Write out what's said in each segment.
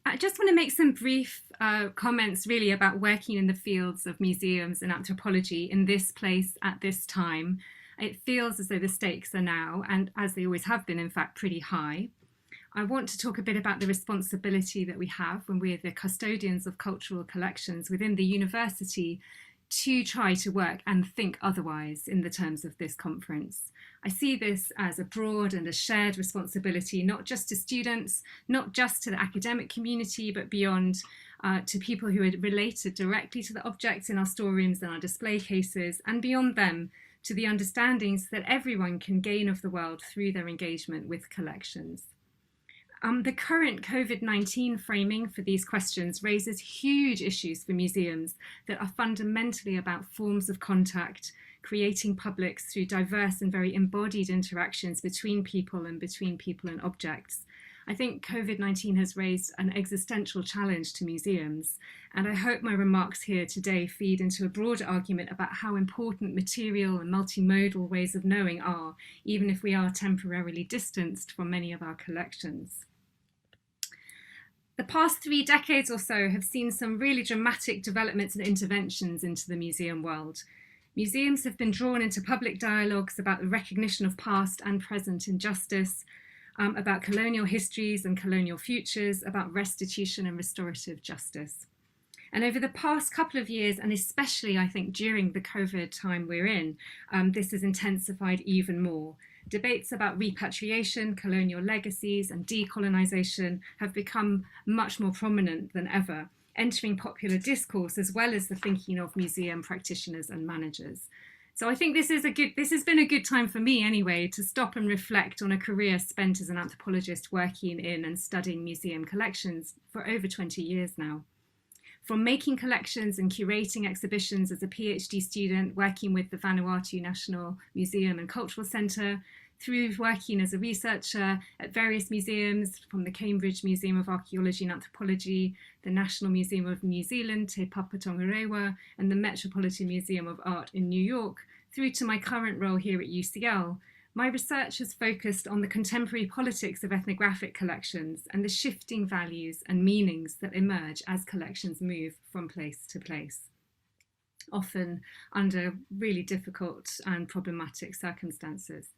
I just want to make some brief comments really about working in the fields of museums and anthropology in this place at this time. It feels as though the stakes are now, and as they always have been, in fact, pretty high. I want to talk a bit about the responsibility that we have when we're the custodians of cultural collections within the university to try to work and think otherwise in the terms of this conference. I see this as a broad and a shared responsibility, not just to students, not just to the academic community, but beyond to people who are related directly to the objects in our storerooms and our display cases, and beyond them to the understandings that everyone can gain of the world through their engagement with collections. The current COVID-19 framing for these questions raises huge issues for museums that are fundamentally about forms of contact, creating publics through diverse and very embodied interactions between people and objects. I think COVID-19 has raised an existential challenge to museums, and I hope my remarks here today feed into a broader argument about how important material and multimodal ways of knowing are, even if we are temporarily distanced from many of our collections. The past 3 decades or so have seen some really dramatic developments and interventions into the museum world. Museums have been drawn into public dialogues about the recognition of past and present injustice, about colonial histories and colonial futures, about restitution and restorative justice. And over the past couple of years, and especially I think during the COVID time we're in, this has intensified even more. Debates about repatriation, colonial legacies, and decolonization have become much more prominent than ever, entering popular discourse as well as the thinking of museum practitioners and managers. So I think this has been a good time for me anyway to stop and reflect on a career spent as an anthropologist working in and studying museum collections for over 20 years now. From making collections and curating exhibitions as a PhD student, working with the Vanuatu National Museum and Cultural Centre, through working as a researcher at various museums, from the Cambridge Museum of Archaeology and Anthropology, the National Museum of New Zealand, Te Papa Tongarewa, and the Metropolitan Museum of Art in New York, through to my current role here at UCL. My research has focused on the contemporary politics of ethnographic collections and the shifting values and meanings that emerge as collections move from place to place, often under really difficult and problematic circumstances.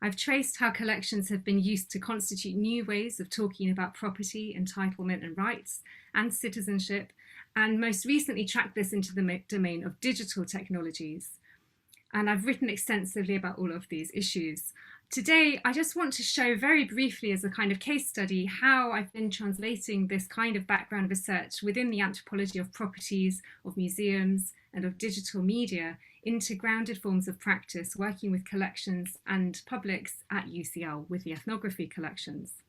I've traced how collections have been used to constitute new ways of talking about property, entitlement and rights, and citizenship, and most recently tracked this into the domain of digital technologies. And I've written extensively about all of these issues. Today, I just want to show very briefly as a kind of case study how I've been translating this kind of background research within the anthropology of properties, of museums, and of digital media into grounded forms of practice, working with collections and publics at UCL with the ethnography collections.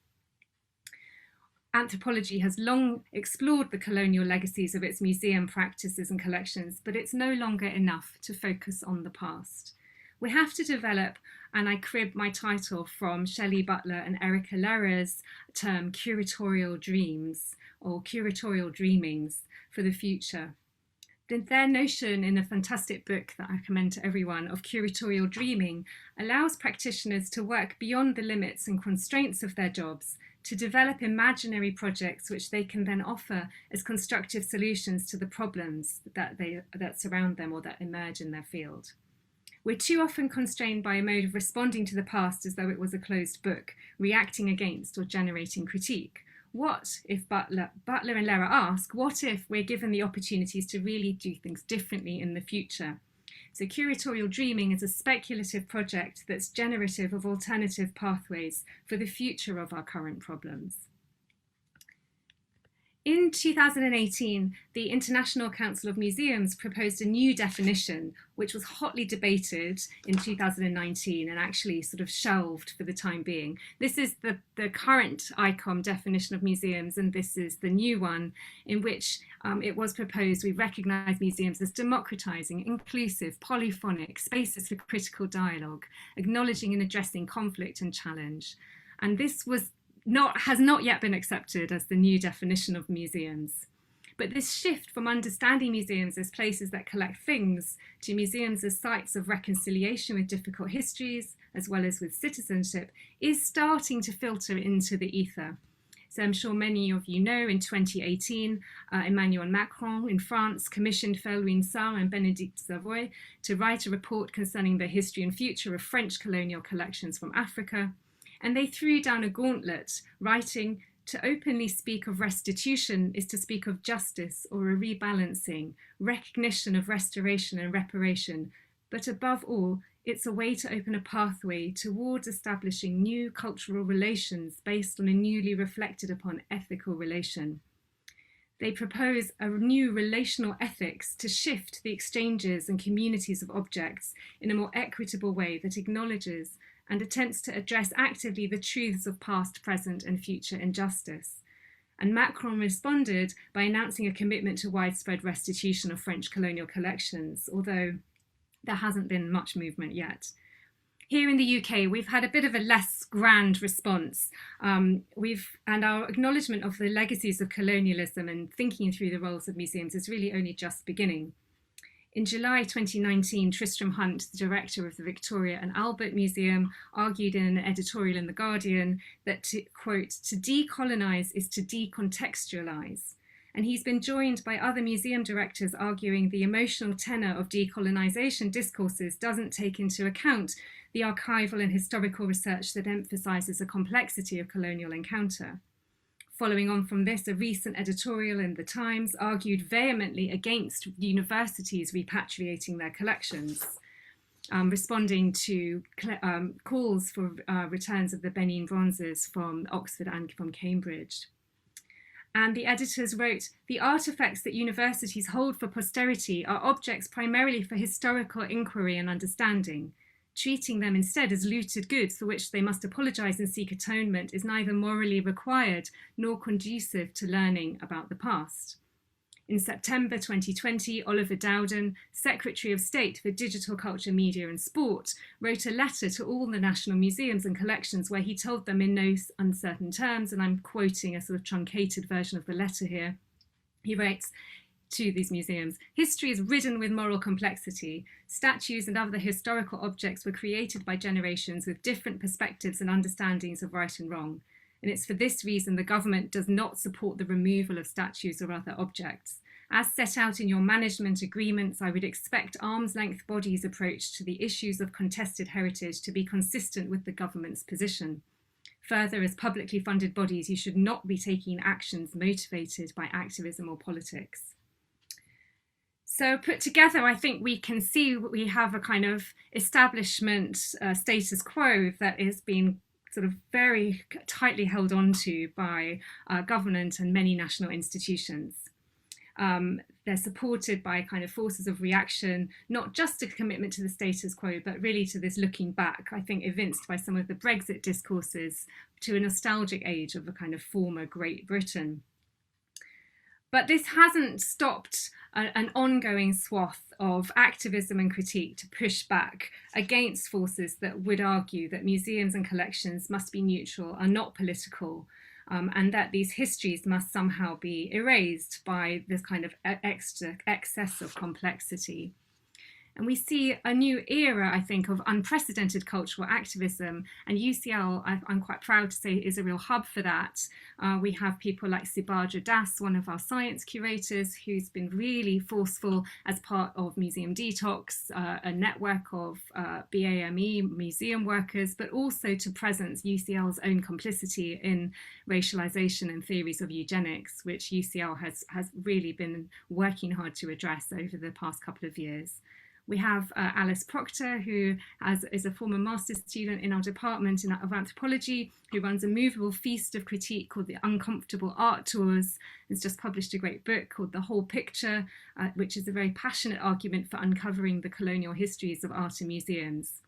Anthropology has long explored the colonial legacies of its museum practices and collections, but it's no longer enough to focus on the past. We have to develop, and I crib my title from Shelley Butler and Erica Lera's term, curatorial dreams or curatorial dreamings for the future. Their notion in a fantastic book that I commend to everyone of curatorial dreaming allows practitioners to work beyond the limits and constraints of their jobs to develop imaginary projects which they can then offer as constructive solutions to the problems that surround them or that emerge in their field. We're too often constrained by a mode of responding to the past as though it was a closed book, reacting against or generating critique. What if Butler and Lera ask, what if we're given the opportunities to really do things differently in the future? So curatorial dreaming is a speculative project that's generative of alternative pathways for the future of our current problems. In 2018, the International Council of Museums proposed a new definition, which was hotly debated in 2019 and actually sort of shelved for the time being. This is the current ICOM definition of museums, and this is the new one in which it was proposed we recognise museums as democratising, inclusive, polyphonic spaces for critical dialogue, acknowledging and addressing conflict and challenge. And this has not yet been accepted as the new definition of museums. But this shift from understanding museums as places that collect things to museums as sites of reconciliation with difficult histories, as well as with citizenship, is starting to filter into the ether. So I'm sure many of you know, in 2018, Emmanuel Macron in France commissioned Felwine Sarr and Bénédicte Savoy to write a report concerning the history and future of French colonial collections from Africa. And they threw down a gauntlet, writing, "To openly speak of restitution is to speak of justice or a rebalancing, recognition of restoration and reparation, but above all, it's a way to open a pathway towards establishing new cultural relations based on a newly reflected upon ethical relation." They propose a new relational ethics to shift the exchanges and communities of objects in a more equitable way that acknowledges and attempts to address actively the truths of past, present, and future injustice. And Macron responded by announcing a commitment to widespread restitution of French colonial collections, although there hasn't been much movement yet. Here in the UK, we've had a bit of a less grand response. And our acknowledgement of the legacies of colonialism and thinking through the roles of museums is really only just beginning. In July 2019, Tristram Hunt, the director of the Victoria and Albert Museum, argued in an editorial in The Guardian that, to, quote, "to decolonise is to decontextualise." And he's been joined by other museum directors arguing the emotional tenor of decolonisation discourses doesn't take into account the archival and historical research that emphasises the complexity of colonial encounter. Following on from this, a recent editorial in The Times argued vehemently against universities repatriating their collections, responding to calls for returns of the Benin bronzes from Oxford and from Cambridge. And the editors wrote, "The artefacts that universities hold for posterity are objects primarily for historical inquiry and understanding. Treating them instead as looted goods for which they must apologise and seek atonement is neither morally required nor conducive to learning about the past." In September 2020, Oliver Dowden, Secretary of State for Digital Culture, Media and Sport, wrote a letter to all the national museums and collections where he told them in no uncertain terms, and I'm quoting a sort of truncated version of the letter here, he writes to these museums, "History is ridden with moral complexity. Statues and other historical objects were created by generations with different perspectives and understandings of right and wrong. And it's for this reason the government does not support the removal of statues or other objects. As set out in your management agreements, I would expect arm's-length bodies' approach to the issues of contested heritage to be consistent with the government's position. Further, as publicly funded bodies, you should not be taking actions motivated by activism or politics." So put together, I think we can see we have a kind of establishment status quo that is being sort of very tightly held on to by government and many national institutions. They're supported by kind of forces of reaction, not just a commitment to the status quo, but really to this looking back, I think evinced by some of the Brexit discourses, to a nostalgic age of a kind of former Great Britain. But this hasn't stopped an ongoing swath of activism and critique to push back against forces that would argue that museums and collections must be neutral, are not political, and that these histories must somehow be erased by this kind of excess of complexity. And we see a new era, I think, of unprecedented cultural activism. And UCL, I'm quite proud to say, is a real hub for that. We have people like Sibadra Das, one of our science curators, who's been really forceful as part of Museum Detox, a network of BAME museum workers, but also to presence UCL's own complicity in racialization and theories of eugenics, which UCL has really been working hard to address over the past couple of years. We have Alice Proctor, who is a former master's student in our department of anthropology, who runs a movable feast of critique called the Uncomfortable Art Tours. It's just published a great book called The Whole Picture, which is a very passionate argument for uncovering the colonial histories of art and museums.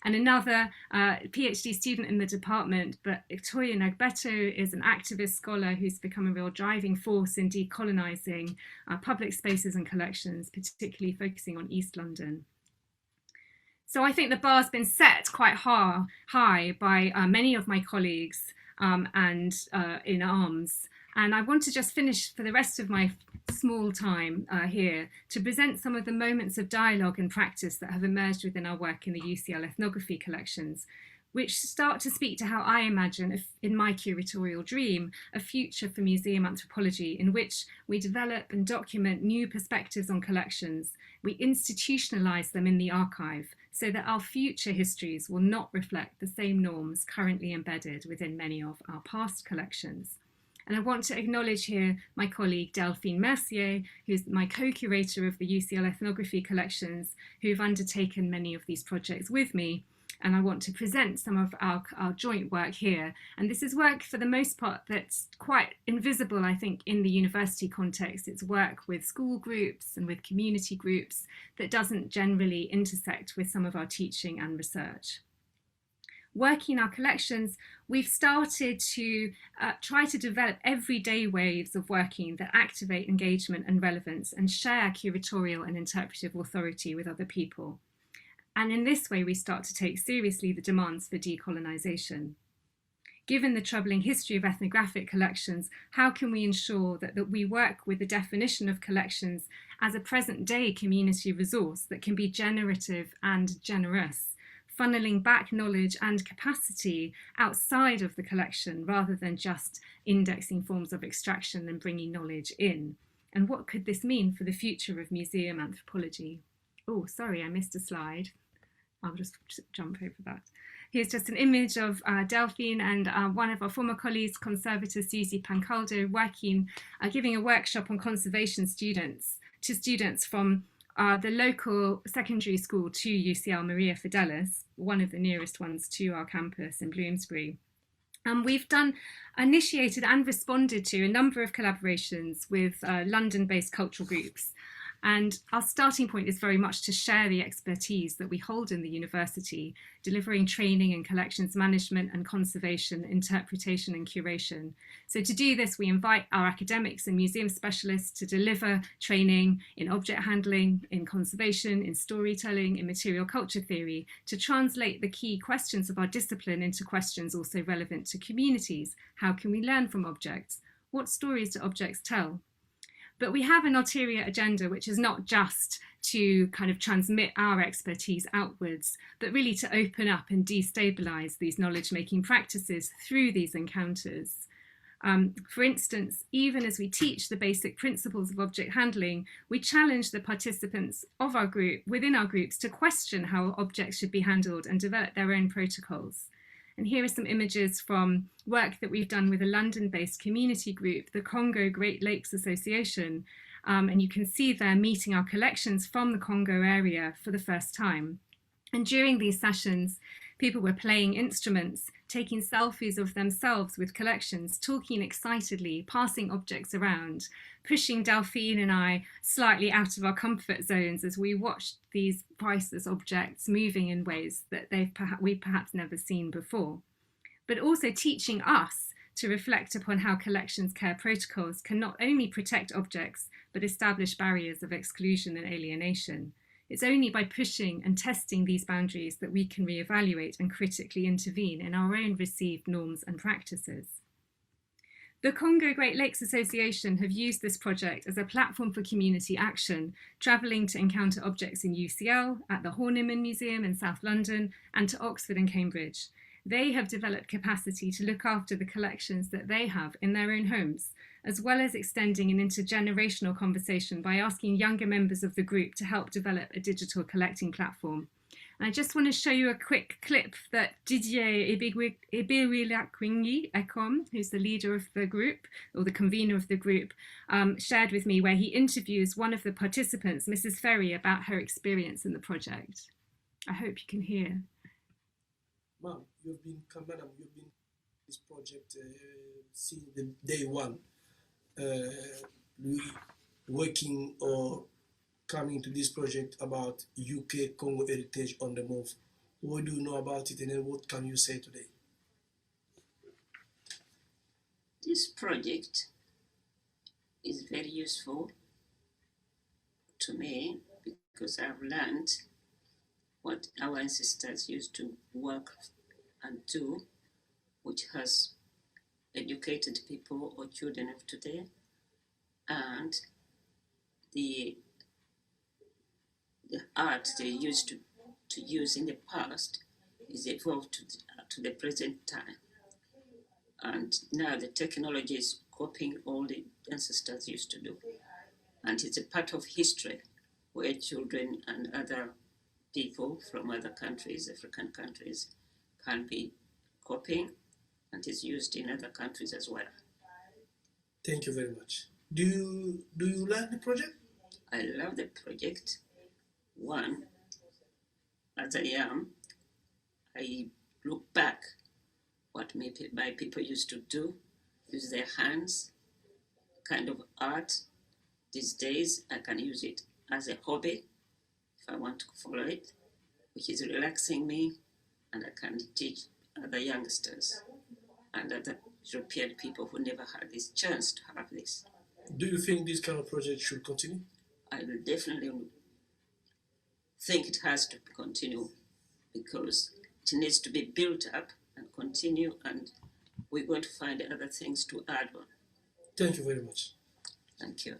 And another PhD student in the department, but Victoria Nagbeto, is an activist scholar who's become a real driving force in decolonising public spaces and collections, particularly focusing on East London. So I think the bar's been set quite high by many of my colleagues and in arms. And I want to just finish for the rest of my small time here to present some of the moments of dialogue and practice that have emerged within our work in the UCL ethnography collections, which start to speak to how I imagine, in my curatorial dream, a future for museum anthropology in which we develop and document new perspectives on collections. We institutionalize them in the archive so that our future histories will not reflect the same norms currently embedded within many of our past collections. And I want to acknowledge here my colleague Delphine Mercier, who's my co-curator of the UCL ethnography collections, who've undertaken many of these projects with me. And I want to present some of our joint work here. And this is work, for the most part, that's quite invisible, I think, in the university context. It's work with school groups and with community groups that doesn't generally intersect with some of our teaching and research. Working in our collections, we've started to try to develop everyday ways of working that activate engagement and relevance and share curatorial and interpretive authority with other people. And in this way, we start to take seriously the demands for decolonisation. Given the troubling history of ethnographic collections, how can we ensure that we work with the definition of collections as a present-day community resource that can be generative and generous, funneling back knowledge and capacity outside of the collection rather than just indexing forms of extraction and bringing knowledge in? And what could this mean for the future of museum anthropology? Oh, sorry, I missed a slide. I'll just jump over that. Here's just an image of Delphine and one of our former colleagues, conservator Susie Pancaldo, giving a workshop on conservation to students from the local secondary school to UCL Maria Fidelis, one of the nearest ones to our campus in Bloomsbury. We've initiated and responded to a number of collaborations with London-based cultural groups. And our starting point is very much to share the expertise that we hold in the university, delivering training in collections management and conservation, interpretation and curation. So to do this, we invite our academics and museum specialists to deliver training in object handling, in conservation, in storytelling, in material culture theory, to translate the key questions of our discipline into questions also relevant to communities. How can we learn from objects? What stories do objects tell? But we have an ulterior agenda, which is not just to kind of transmit our expertise outwards, but really to open up and destabilize these knowledge-making practices through these encounters. For instance, even as we teach the basic principles of object handling, we challenge the participants of our group, within our groups, to question how objects should be handled and develop their own protocols. And here are some images from work that we've done with a London-based community group, the Congo Great Lakes Association. And you can see they're meeting our collections from the Congo area for the first time. And during these sessions, people were playing instruments, taking selfies of themselves with collections, talking excitedly, passing objects around, pushing Delphine and I slightly out of our comfort zones as we watched these priceless objects moving in ways that we've perhaps never seen before. But also teaching us to reflect upon how collections care protocols can not only protect objects, but establish barriers of exclusion and alienation. It's only by pushing and testing these boundaries that we can reevaluate and critically intervene in our own received norms and practices. The Congo Great Lakes Association have used this project as a platform for community action, travelling to encounter objects in UCL, at the Horniman Museum in South London, and to Oxford and Cambridge. They have developed capacity to look after the collections that they have in their own homes, as well as extending an intergenerational conversation by asking younger members of the group to help develop a digital collecting platform. And I just want to show you a quick clip that Didier Ibiwilakwingi Ekom, who's the leader of the group, or the convener of the group, shared with me, where he interviews one of the participants, Mrs. Ferry, about her experience in the project. I hope you can hear. Ma'am, you've been this project since the day one. Working or coming to this project about UK Congo heritage on the move. What do you know about it, and then what can you say today? This project is very useful to me because I've learned what our ancestors used to work and do, which has educated people or children of today, and the art they used to use in the past is evolved to the present time. And now the technology is copying all the ancestors used to do. And it's a part of history where children and other people from other countries, African countries, can be copying, and is used in other countries as well. Thank you very much. Do you like the project? I love the project. One, as I am, I look back what my people used to do, use their hands, kind of art. These days, I can use it as a hobby if I want to follow it, which is relaxing me, and I can teach other youngsters and other European people who never had this chance to have this. Do you think this kind of project should continue? I will definitely think it has to continue because it needs to be built up and continue, and we're going to find other things to add on. Thank you very much. Thank you.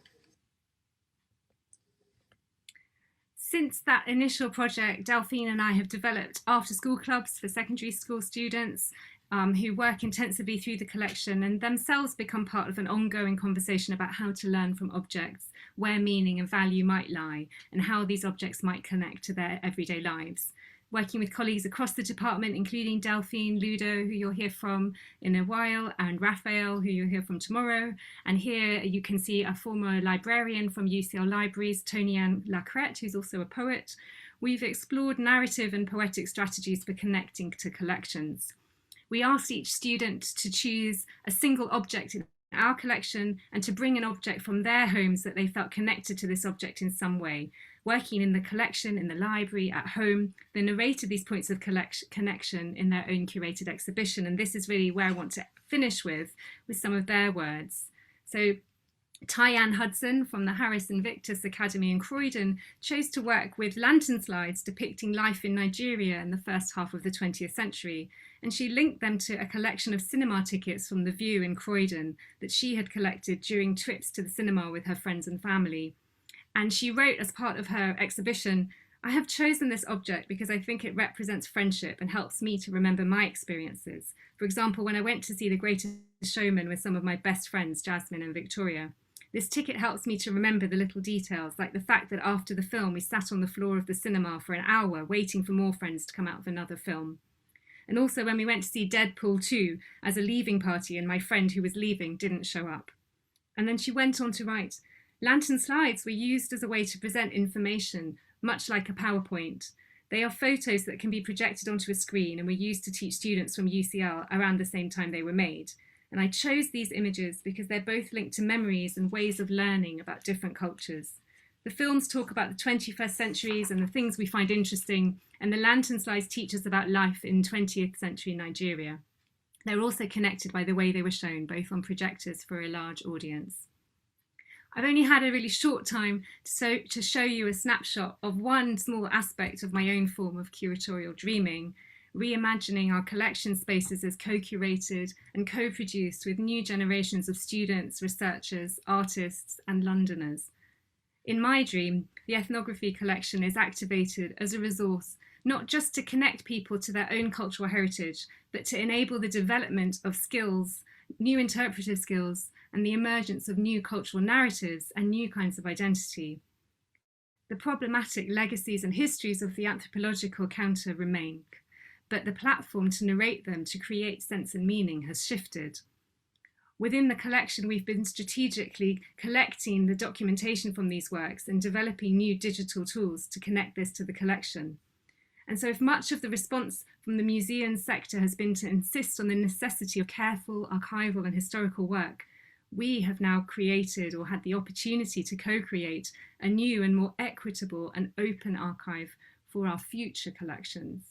Since that initial project, Delphine and I have developed after-school clubs for secondary school students who work intensively through the collection and themselves become part of an ongoing conversation about how to learn from objects, where meaning and value might lie, and how these objects might connect to their everyday lives. Working with colleagues across the department, including Delphine, Ludo, who you'll hear from in a while, and Raphael, who you'll hear from tomorrow. And here you can see a former librarian from UCL Libraries, Tony-Anne Lacrette, who's also a poet. We've explored narrative and poetic strategies for connecting to collections. We asked each student to choose a single object in our collection and to bring an object from their homes that they felt connected to this object in some way. Working in the collection, in the library, at home, they narrated these points of connection in their own curated exhibition. And this is really where I want to finish with some of their words. So Tyann Hudson from the Harris Invictus Academy in Croydon chose to work with lantern slides depicting life in Nigeria in the first half of the 20th century. And she linked them to a collection of cinema tickets from The View in Croydon that she had collected during trips to the cinema with her friends and family. And she wrote as part of her exhibition, "I have chosen this object because I think it represents friendship and helps me to remember my experiences. For example, when I went to see The Greatest Showman with some of my best friends, Jasmine and Victoria. This ticket helps me to remember the little details, like the fact that after the film, we sat on the floor of the cinema for an hour waiting for more friends to come out of another film. And also when we went to see Deadpool 2 as a leaving party and my friend who was leaving didn't show up." And then she went on to write, "Lantern slides were used as a way to present information, much like a PowerPoint. They are photos that can be projected onto a screen and were used to teach students from UCL around the same time they were made. And I chose these images because they're both linked to memories and ways of learning about different cultures. The films talk about the 21st centuries and the things we find interesting, and the lantern slides teach us about life in 20th century Nigeria. They're also connected by the way they were shown, both on projectors for a large audience." I've only had a really short time to show you a snapshot of one small aspect of my own form of curatorial dreaming, reimagining our collection spaces as co-curated and co-produced with new generations of students, researchers, artists, and Londoners. In my dream, the ethnography collection is activated as a resource not just to connect people to their own cultural heritage, but to enable the development of skills, new interpretive skills, and the emergence of new cultural narratives and new kinds of identity. The problematic legacies and histories of the anthropological counter remain, but the platform to narrate them, to create sense and meaning, has shifted. Within the collection, we've been strategically collecting the documentation from these works and developing new digital tools to connect this to the collection. And so if much of the response from the museum sector has been to insist on the necessity of careful archival and historical work, we have now created or had the opportunity to co-create a new and more equitable and open archive for our future collections.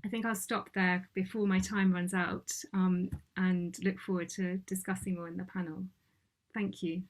I think I'll stop there before my time runs out and look forward to discussing more in the panel. Thank you.